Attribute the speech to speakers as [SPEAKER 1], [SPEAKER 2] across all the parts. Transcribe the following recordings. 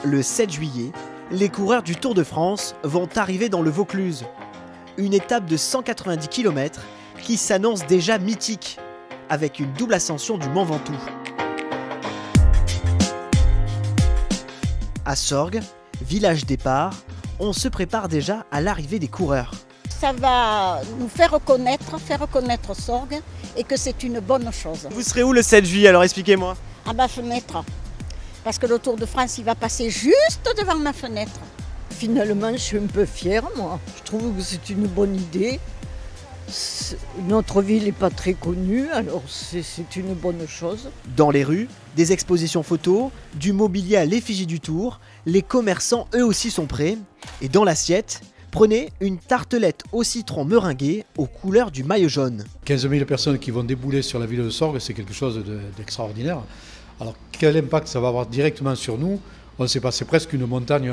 [SPEAKER 1] Le 7 juillet, les coureurs du Tour de France vont arriver dans le Vaucluse. Une étape de 190 km qui s'annonce déjà mythique, avec une double ascension du Mont Ventoux. À Sorgues, village départ, on se prépare déjà à l'arrivée des coureurs.
[SPEAKER 2] Ça va nous faire reconnaître Sorgues et que c'est une bonne chose.
[SPEAKER 1] Vous serez où le 7 juillet, alors expliquez-moi.
[SPEAKER 2] À ma fenêtre, parce que le Tour de France il va passer juste devant ma fenêtre.
[SPEAKER 3] Finalement, je suis un peu fière, moi. Je trouve que c'est une bonne idée. Notre ville n'est pas très connue, alors c'est une bonne chose.
[SPEAKER 1] Dans les rues, des expositions photos, du mobilier à l'effigie du Tour, les commerçants eux aussi sont prêts. Et dans l'assiette, prenez une tartelette au citron meringuée aux couleurs du maillot jaune.
[SPEAKER 4] 15 000 personnes qui vont débouler sur la ville de Sorgues, c'est quelque chose d'extraordinaire. Alors quel impact ça va avoir directement sur nous? On ne sait pas, c'est presque une montagne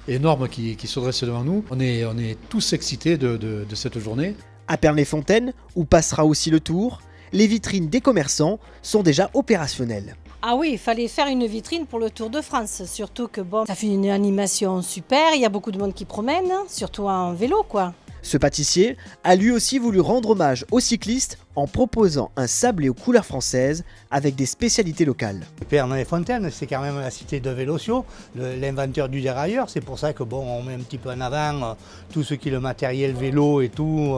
[SPEAKER 4] énorme qui se dresse devant nous. On est tous excités de cette journée.
[SPEAKER 1] À Pernes-les-Fontaines, où passera aussi le Tour, les vitrines des commerçants sont déjà opérationnelles.
[SPEAKER 5] Ah oui, il fallait faire une vitrine pour le Tour de France, surtout que bon, ça fait une animation super, il y a beaucoup de monde qui promène, surtout en vélo quoi.
[SPEAKER 1] Ce pâtissier a lui aussi voulu rendre hommage aux cyclistes en proposant un sablé aux couleurs françaises avec des spécialités locales.
[SPEAKER 6] Pernes-les-Fontaines, c'est quand même la cité de Vélocio, l'inventeur du dérailleur. C'est pour ça que bon, on met un petit peu en avant tout ce qui est le matériel vélo et tout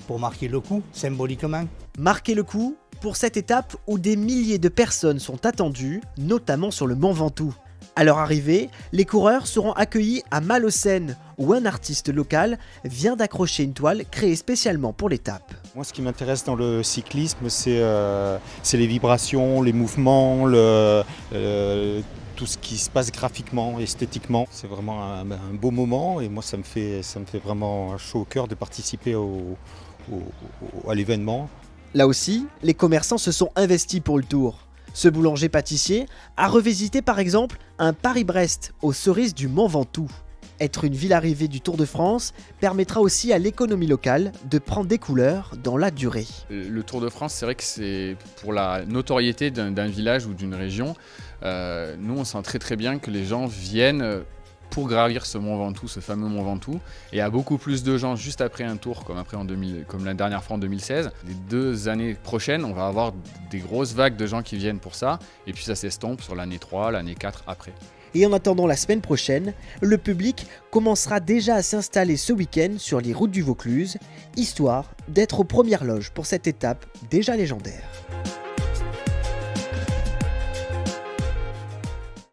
[SPEAKER 6] pour marquer le coup, symboliquement.
[SPEAKER 1] Marquer le coup pour cette étape où des milliers de personnes sont attendues, notamment sur le Mont Ventoux. À leur arrivée, les coureurs seront accueillis à Malaucène, où un artiste local vient d'accrocher une toile créée spécialement pour l'étape.
[SPEAKER 7] Moi, ce qui m'intéresse dans le cyclisme, c'est les vibrations, les mouvements, tout ce qui se passe graphiquement, esthétiquement. C'est vraiment un beau moment et moi, ça me fait vraiment chaud au cœur de participer à l'événement.
[SPEAKER 1] Là aussi, les commerçants se sont investis pour le Tour. Ce boulanger-pâtissier a revisité par exemple un Paris-Brest aux cerises du Mont Ventoux. Être une ville arrivée du Tour de France permettra aussi à l'économie locale de prendre des couleurs dans la durée.
[SPEAKER 8] Le Tour de France, c'est vrai que c'est pour la notoriété d'un village ou d'une région. Nous, on sent très bien que les gens viennent pour gravir ce Mont Ventoux, ce fameux Mont Ventoux. Et il y a beaucoup plus de gens juste après un tour, comme la dernière fois en 2016. Les 2 années prochaines, on va avoir des grosses vagues de gens qui viennent pour ça. Et puis ça s'estompe sur l'année 3, l'année 4 après.
[SPEAKER 1] Et en attendant la semaine prochaine, le public commencera déjà à s'installer ce week-end sur les routes du Vaucluse, histoire d'être aux premières loges pour cette étape déjà légendaire.